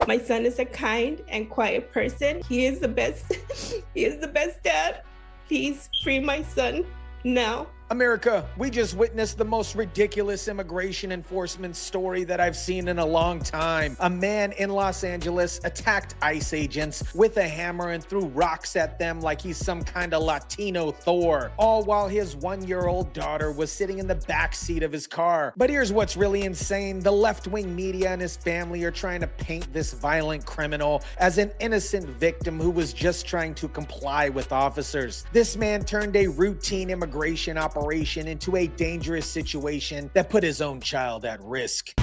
My son is a kind and quiet person. He is the best. He is the best dad. Please free my son now. America, we just witnessed the most ridiculous immigration enforcement story that I've seen in a long time. A man in Los Angeles attacked ICE agents with a hammer and threw rocks at them like he's some kind of Latino Thor, all while his 1-year-old daughter was sitting in the back seat of his car. But here's what's really insane. The left-wing media and his family are trying to paint this violent criminal as an innocent victim who was just trying to comply with officers. This man turned a routine immigration operation into a dangerous situation that put his own child at risk.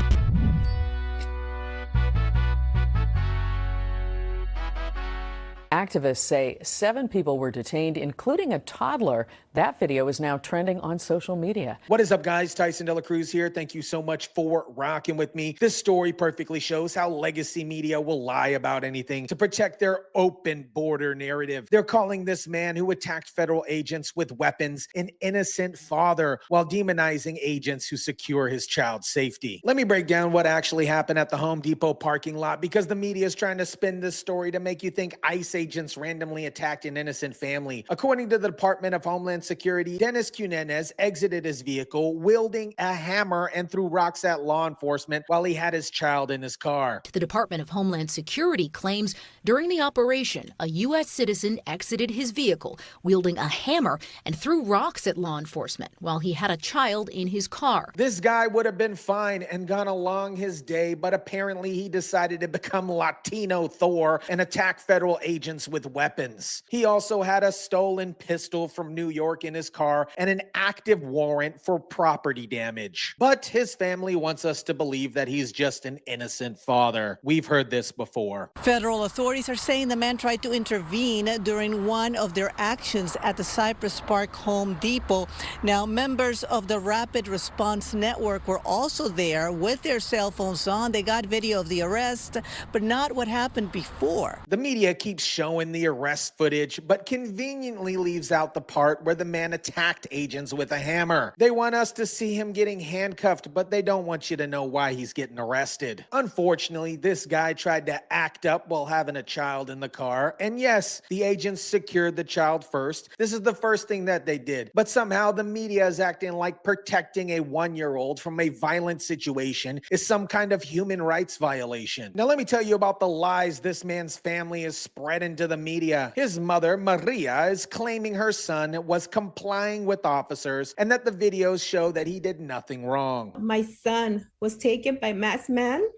Activists say 7 people were detained, including a toddler. That video is now trending on social media. What is up, guys? TYSON DELACRUZ here. Thank you so much for rocking with me. This story perfectly shows how legacy media will lie about anything to protect their open border narrative. They're calling this man who attacked federal agents with weapons an innocent father while demonizing agents who secure his child's safety. Let me break down what actually happened at the Home Depot parking lot, because the media is trying to spin this story to make you think ICE agents randomly attacked an innocent family. According to the Department of Homeland Security, Dennis Quinonez exited his vehicle wielding a hammer and threw rocks at law enforcement while he had his child in his car. The Department of Homeland Security claims during the operation, a U.S. citizen exited his vehicle wielding a hammer and threw rocks at law enforcement while he had a child in his car. This guy would have been fine and gone along his day, but apparently he decided to become Latino Thor and attack federal agents with weapons. He also had a stolen pistol from New York in his car and an active warrant for property damage. But his family wants us to believe that he's just an innocent father. We've heard this before. Federal authorities are saying the man tried to intervene during one of their actions at the Cypress Park Home Depot. Now, members of the Rapid Response Network were also there with their cell phones on. They got video of the arrest, but not what happened before. The media keeps showing the arrest footage, but conveniently leaves out the part where the man attacked agents with a hammer. They want us to see him getting handcuffed, but they don't want you to know why he's getting arrested. Unfortunately, this guy tried to act up while having a child in the car, and yes, the agents secured the child first. This is the first thing that they did, but somehow the media is acting like protecting a 1-year-old from a violent situation is some kind of human rights violation. Now let me tell you about the lies this man's family is spreading to the media. His mother, Maria, is claiming her son was complying with officers and that the videos show that he did nothing wrong. My son was taken by masked men,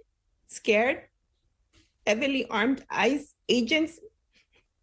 scared, heavily armed ICE agents,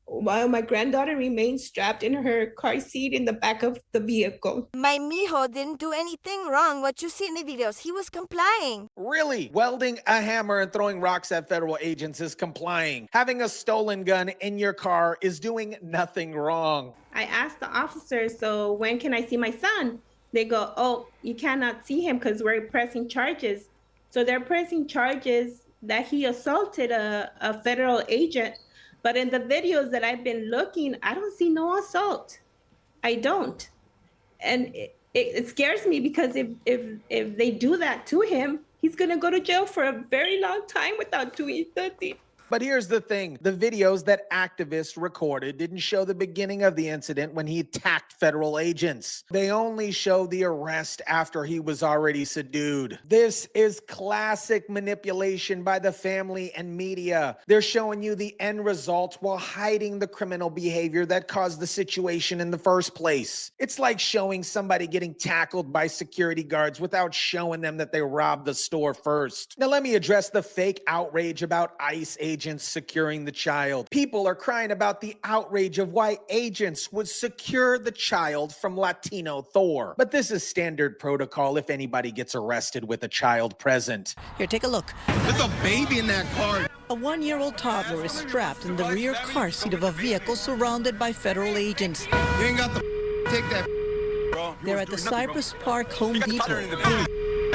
while my granddaughter remained strapped in her car seat in the back of the vehicle. My mijo didn't do anything wrong. What you see in the videos, he was complying. Really? Welding a hammer and throwing rocks at federal agents is complying. Having a stolen gun in your car is doing nothing wrong. I asked the officers, so when can I see my son? They go, oh, you cannot see him because we're pressing charges. So they're pressing charges that he assaulted a federal agent. But in the videos that I've been looking, I don't see no assault. I don't. And it scares me because if they do that to him, he's going to go to jail for a very long time without doing nothing. But here's the thing. The videos that activists recorded didn't show the beginning of the incident when he attacked federal agents. They only show the arrest after he was already subdued. This is classic manipulation by the family and media. They're showing you the end result while hiding the criminal behavior that caused the situation in the first place. It's like showing somebody getting tackled by security guards without showing them that they robbed the store first. Now let me address the fake outrage about ICE agents securing the child. People are crying about the outrage of why agents would secure the child from Latino Thor. But this is standard protocol if anybody gets arrested with a child present. Here, take a look. There's a baby in that car. A 1-year-old toddler is strapped in the rear car seat of a vehicle surrounded by federal agents. You ain't got the take that, bro. They're at the Cypress Park Home Depot. You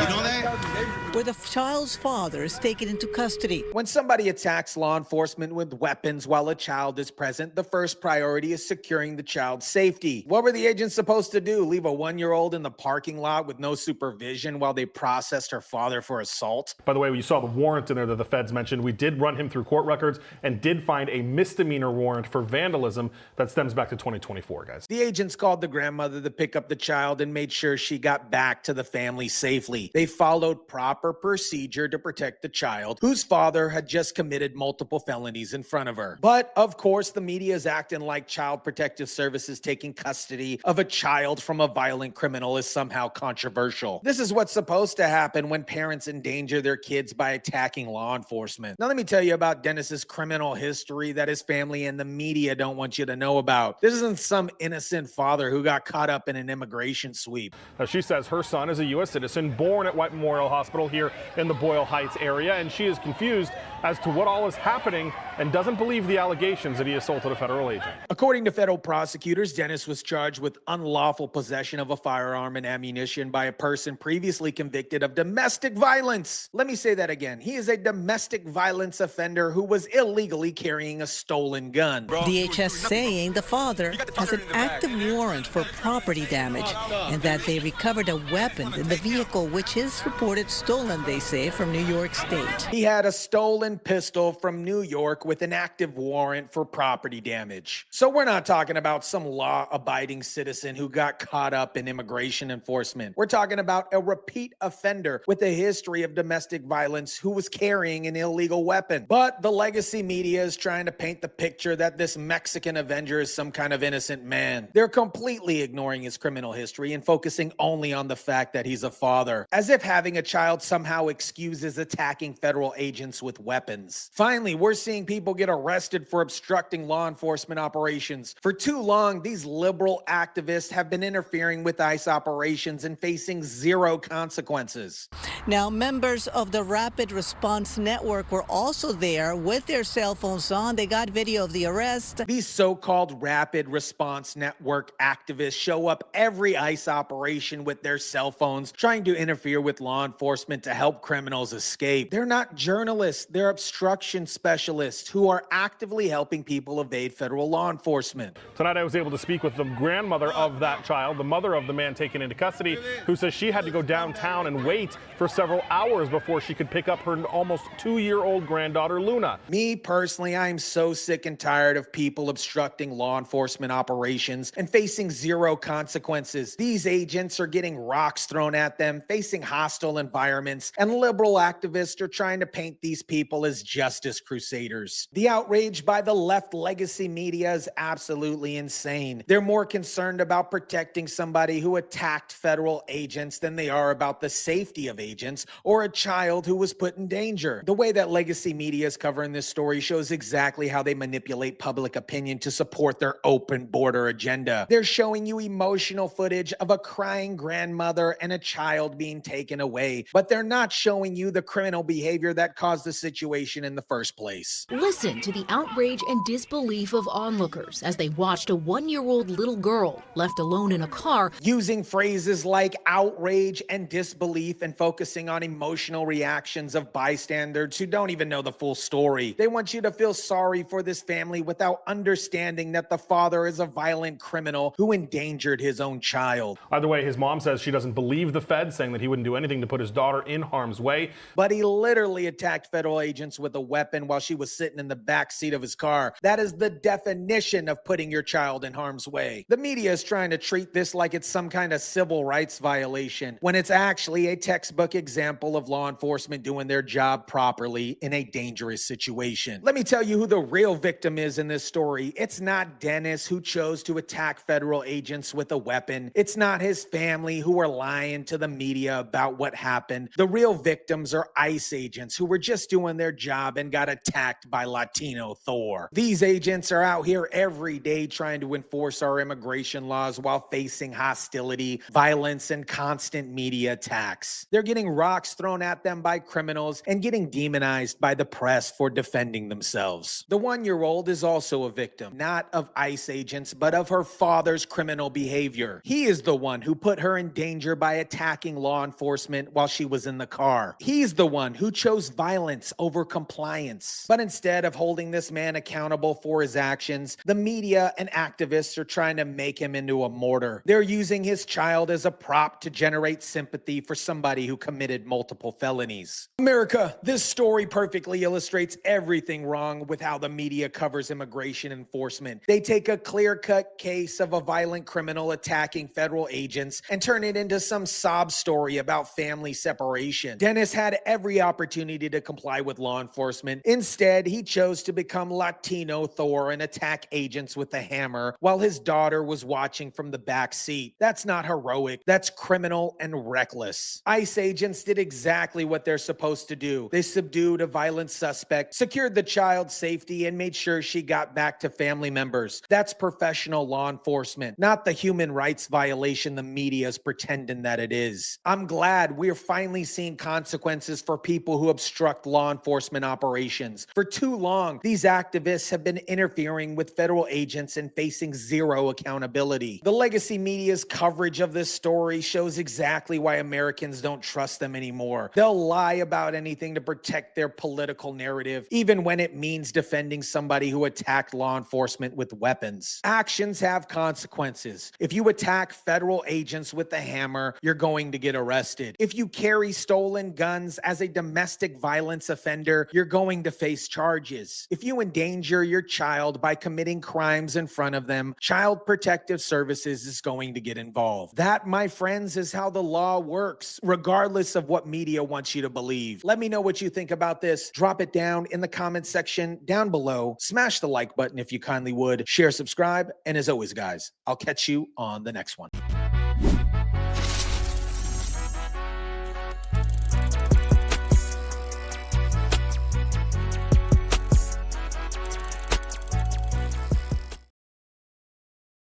know that? where the child's father is taken into custody. When somebody attacks law enforcement with weapons while a child is present, the first priority is securing the child's safety. What were the agents supposed to do? Leave a 1-year-old in the parking lot with no supervision while they processed her father for assault? By the way, you saw the warrant in there that the feds mentioned. We did run him through court records and did find a misdemeanor warrant for vandalism that stems back to 2024, guys. The agents called the grandmother to pick up the child and made sure she got back to the family safely. They followed proper procedure to protect the child, whose father had just committed multiple felonies in front of her. But of course, the media is acting like Child Protective Services taking custody of a child from a violent criminal is somehow controversial. This is what's supposed to happen when parents endanger their kids by attacking law enforcement. Now let me tell you about Dennis's criminal history that his family and the media don't want you to know about. This isn't some innocent father who got caught up in an immigration sweep. Now, she says her son is a U.S. citizen born at White Memorial Hospital here in the Boyle Heights area, and she is confused as to what all is happening and doesn't believe the allegations that he assaulted a federal agent. According to federal prosecutors, Dennis was charged with unlawful possession of a firearm and ammunition by a person previously convicted of domestic violence. Let me say that again. He is a domestic violence offender who was illegally carrying a stolen gun. DHS saying the father has an active warrant for property damage and that they recovered a weapon in the vehicle which is reported stolen, they say, from New York State. He had a stolen pistol from New York with an active warrant for property damage. So we're not talking about some law-abiding citizen who got caught up in immigration enforcement. We're talking about a repeat offender with a history of domestic violence who was carrying an illegal weapon. But the legacy media is trying to paint the picture that this Mexican Avenger is some kind of innocent man. They're completely ignoring his criminal history and focusing only on the fact that he's a father, as if having a child somehow excuses attacking federal agents with weapons. Finally, we're seeing people get arrested for obstructing law enforcement operations. For too long, these liberal activists have been interfering with ICE operations and facing zero consequences. Now, members of the Rapid Response Network were also there with their cell phones on. They got video of the arrest. These so-called Rapid Response Network activists show up every ICE operation with their cell phones, trying to interfere with law enforcement to help criminals escape. They're not journalists, they're obstruction specialists who are actively helping people evade federal law enforcement. Tonight I was able to speak with the grandmother of that child, the mother of the man taken into custody, who says she had to go downtown and wait for several hours before she could pick up her almost 2-year-old granddaughter, Luna. Me personally, I'm so sick and tired of people obstructing law enforcement operations and facing zero consequences. These agents are getting rocks thrown at them, facing hostile environments, and liberal activists are trying to paint these people as justice crusaders. The outrage by the left legacy media is absolutely insane. They're more concerned about protecting somebody who attacked federal agents than they are about the safety of agents or a child who was put in danger. The way that legacy media is covering this story shows exactly how they manipulate public opinion to support their open border agenda. They're showing you emotional footage of a crying grandmother and a child being taken away, but they're not showing you the criminal behavior that caused the situation in the first place. Listen to the outrage and disbelief of onlookers as they watched a 1-year-old little girl left alone in a car, using phrases like outrage and disbelief and focusing on emotional reactions of bystanders who don't even know the full story. They want you to feel sorry for this family without understanding that the father is a violent criminal who endangered his own child. Either way, his mom says she doesn't believe the feds, saying that he wouldn't do anything to put his daughter in harm's way. But he literally attacked federal agents with a weapon while she was sitting in the back seat of his car. That is the definition of putting your child in harm's way. The media is trying to treat this like it's some kind of civil rights violation, when it's actually a textbook example of law enforcement doing their job properly in a dangerous situation. Let me tell you who the real victim is in this story. It's not Dennis, who chose to attack federal agents with a weapon. It's not his family who are lying to the media about what happened. The real victims are ICE agents who were just doing their job and got attacked by Latino Thor. These agents are out here every day trying to enforce our immigration laws while facing hostility, violence, and constant media attacks. They're getting rocks thrown at them by criminals and getting demonized by the press for defending themselves. The 1-year-old is also a victim, not of ICE agents, but of her father's criminal behavior. He is the one who put her in danger by attacking law enforcement while she was was in the car. He's the one who chose violence over compliance. But instead of holding this man accountable for his actions, the media and activists are trying to make him into a martyr. They're using his child as a prop to generate sympathy for somebody who committed multiple felonies. America, this story perfectly illustrates everything wrong with how the media covers immigration enforcement. They take a clear-cut case of a violent criminal attacking federal agents and turn it into some sob story about family separation. Dennis had every opportunity to comply with law enforcement. Instead, he chose to become Latino Thor and attack agents with a hammer while his daughter was watching from the back seat. That's not heroic. That's criminal and reckless. ICE agents did exactly what they're supposed to do. They subdued a violent suspect, secured the child's safety, and made sure she got back to family members. That's professional law enforcement, not the human rights violation the media is pretending that it is. I'm glad we're finally seeing consequences for people who obstruct law enforcement operations. For too long, these activists have been interfering with federal agents and facing zero accountability. The legacy media's coverage of this story shows exactly why Americans don't trust them anymore. They'll lie about anything to protect their political narrative, even when it means defending somebody who attacked law enforcement with weapons. Actions have consequences. If you attack federal agents with a hammer, you're going to get arrested. If you carry stolen guns as a domestic violence offender, you're going to face charges. If you endanger your child by committing crimes in front of them, Child Protective Services is going to get involved. That, my friends, is how the law works, regardless of what media wants you to believe. Let me know what you think about this. Drop it down in the comment section down below. Smash the like button if you kindly would. Share, subscribe, and as always, guys, I'll catch you on the next one.